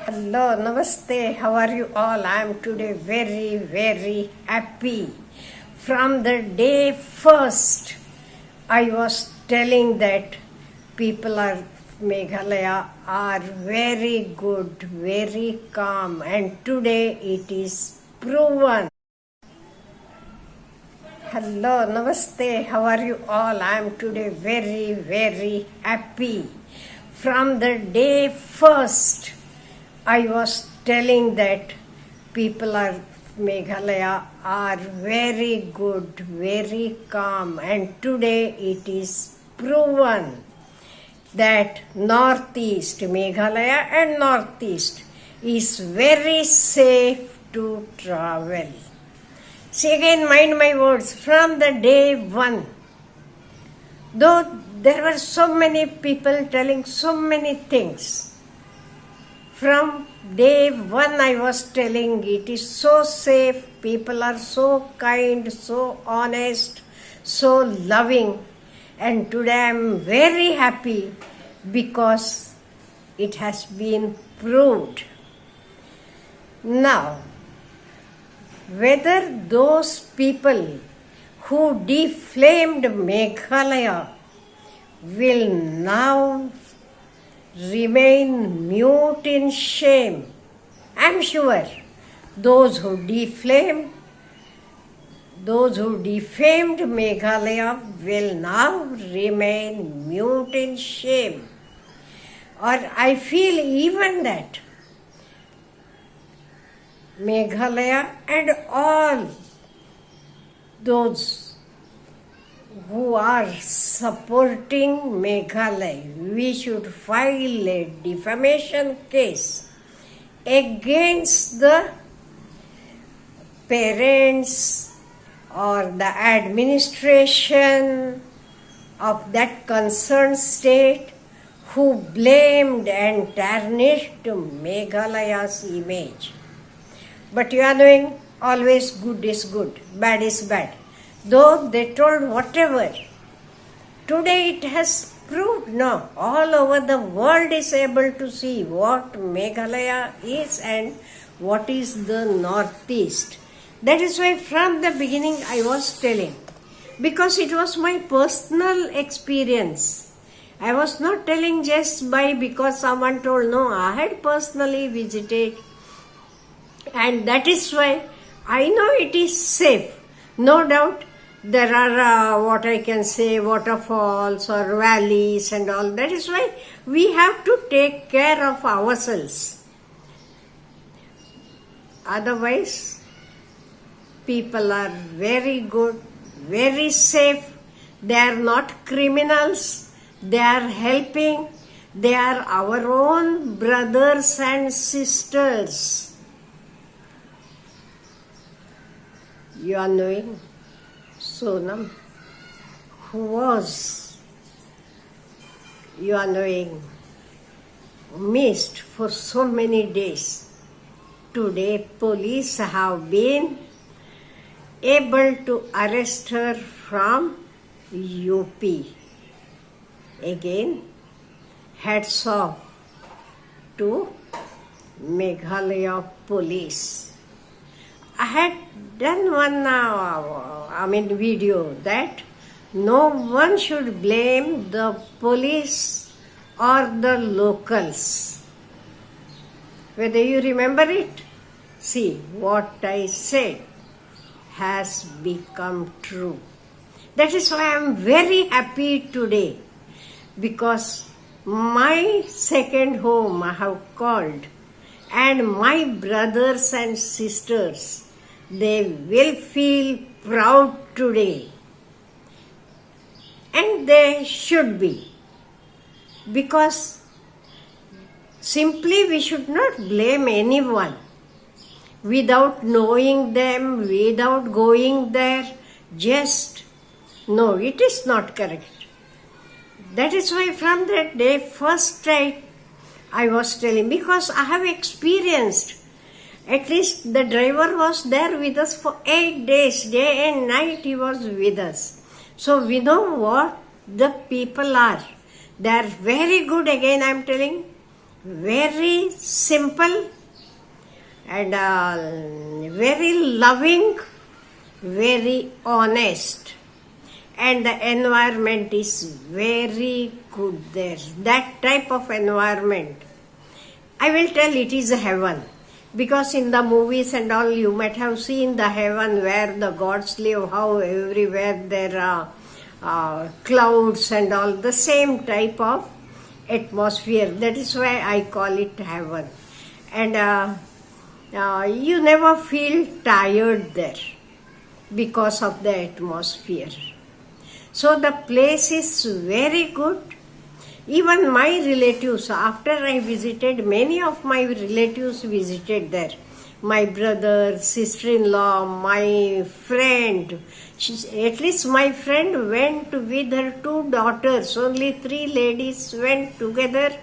Hello, Namaste. How are you all? I am today very happy. From the day first, I was telling that people of Meghalaya are very good, very calm, and today it is proven. Hello, Namaste. How are you all? I am today very happy. From the day first, I was telling that people of Meghalaya are very good, very calm, and today it is proven that Northeast, Meghalaya and Northeast is very safe to travel. See again, mind my words, from the day one. Though there were so many people telling so many things, from day one I was telling it is so safe, people are so kind, so honest, so loving, and today I am very happy because it has been proved. Now, whether those people who defamed Meghalaya will now remain mute in shame, I am sure those who defamed Meghalaya will now remain mute in shame. Or I feel even that Meghalaya and all those who are supporting Meghalaya, we should file a defamation case against the parents or the administration of that concerned state who blamed and tarnished Meghalaya's image. But you are knowing, always good is good, bad is bad. Though they told whatever, today it has proved now. All over the world is able to see what Meghalaya is and what is the Northeast. That is why from the beginning I was telling, because it was my personal experience. I was not telling just because someone told. No, I had personally visited, and that is why I know it is safe. No doubt there are what I can say waterfalls or valleys and all. That is why we have to take care of ourselves. Otherwise, people are very good, very safe. They are not criminals. They are helping. They are our own brothers and sisters. You are knowing Sonam, who was, you are knowing, missed for so many days. Today, police have been able to arrest her from UP. Again, hats off to Meghalaya police. I had done one video that no one should blame the police or the locals. Whether you remember it, see what I said has become true. That is why I am very happy today, because my second home I have called, and my brothers and sisters, they will feel proud today. And they should be. Because simply we should not blame anyone without knowing them, without going there. Just, no, it is not correct. That is why from that day first I was telling, because I have experienced. At least the driver was there with us for 8 days, day and night he was with us. So we know what the people are. They are very good, again I am telling, very simple and very loving, very honest, and the environment is very good there. That type of environment, I will tell, it is a heaven. Because in the movies and all, you might have seen the heaven where the gods live, how everywhere there are clouds and all, the same type of atmosphere. That is why I call it heaven. And you never feel tired there because of the atmosphere. So the place is very good. Even my relatives, after I visited, many of my relatives visited there. My brother, sister-in-law, my friend. At least my friend went with her 2 daughters. Only 3 ladies went together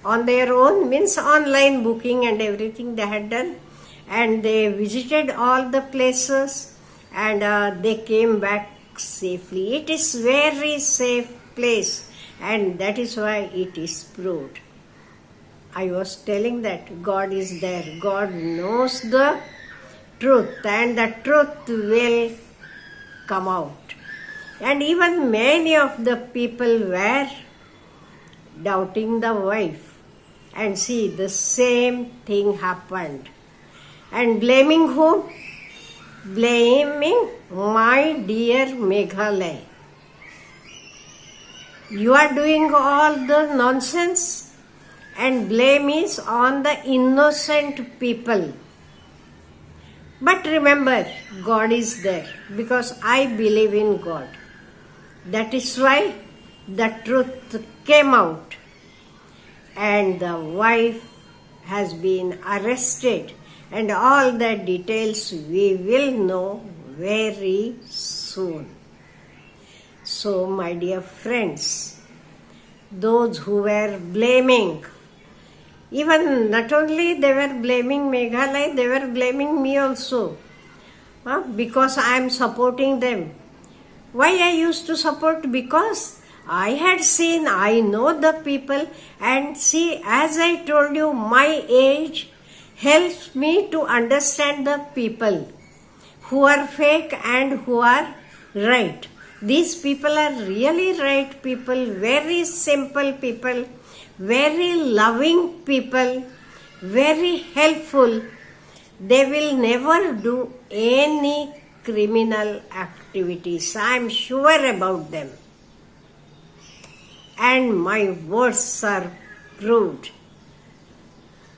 on their own, means online booking and everything they had done. And they visited all the places and they came back safely. It is very safe place. And that is why it is proved. I was telling that God is there. God knows the truth and the truth will come out. And even many of the people were doubting the wife. And see, the same thing happened. And blaming whom? Blaming my dear Meghalaya. You are doing all the nonsense and blame is on the innocent people. But remember, God is there because I believe in God. That is why the truth came out and the wife has been arrested, and all the details we will know very soon. So, my dear friends, those who were blaming, even not only they were blaming Meghalaya, they were blaming me also, because I am supporting them. Why I used to support? Because I had seen, I know the people, and see, as I told you, my age helps me to understand the people who are fake and who are right. These people are really right people, very simple people, very loving people, very helpful. They will never do any criminal activities. I am sure about them. And my words are proved.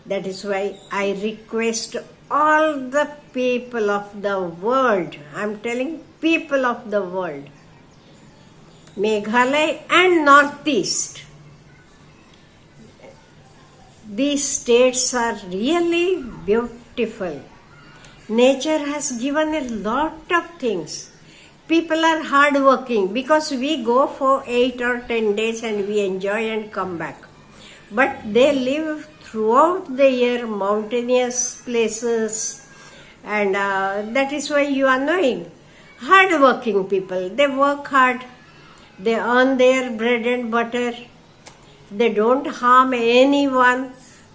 That is why I request all the people of the world, I am telling people of the world, Meghalaya and Northeast. These states are really beautiful. Nature has given a lot of things. People are hardworking because we go for 8 or 10 days and we enjoy and come back. But they live throughout the year, mountainous places, and that is why you are knowing. Hardworking people, they work hard. They earn their bread and butter. They don't harm anyone.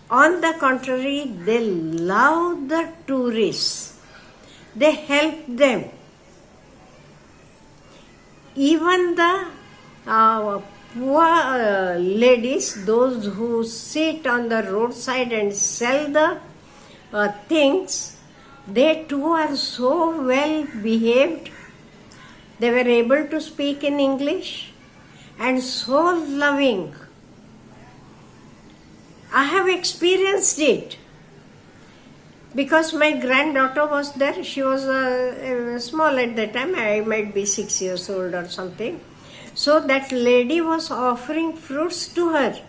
On the contrary, they love the tourists. They help them. Even the poor ladies, those who sit on the roadside and sell the things, they too are so well behaved. They were able to speak in English and so loving. I have experienced it because my granddaughter was there. She was small at that time. I might be 6 years old or something. So that lady was offering fruits to her.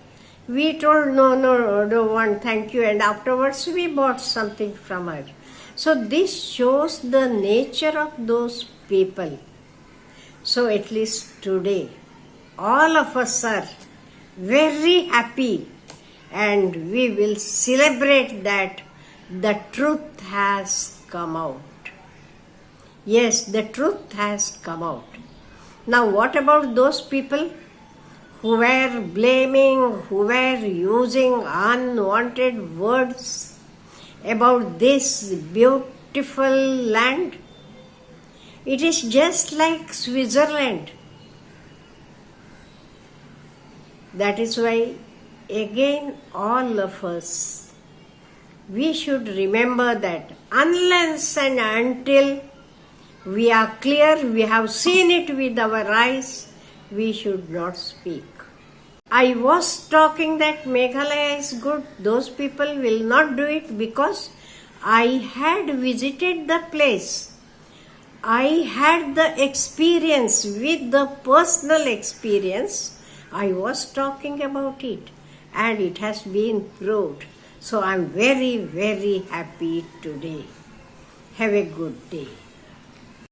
We told no, don't want, thank you. And afterwards we bought something from her. So this shows the nature of those people. So at least today, all of us are very happy and we will celebrate that the truth has come out. Yes, the truth has come out. Now what about those people who were blaming, who were using unwanted words about this beautiful land. It is just like Switzerland. That is why, again, all of us, we should remember that unless and until we are clear, we have seen it with our eyes, we should not speak. I was talking that Meghalaya is good. Those people will not do it because I had visited the place. I had the experience, with the personal experience, I was talking about it and it has been proved. So I am very, very happy today. Have a good day.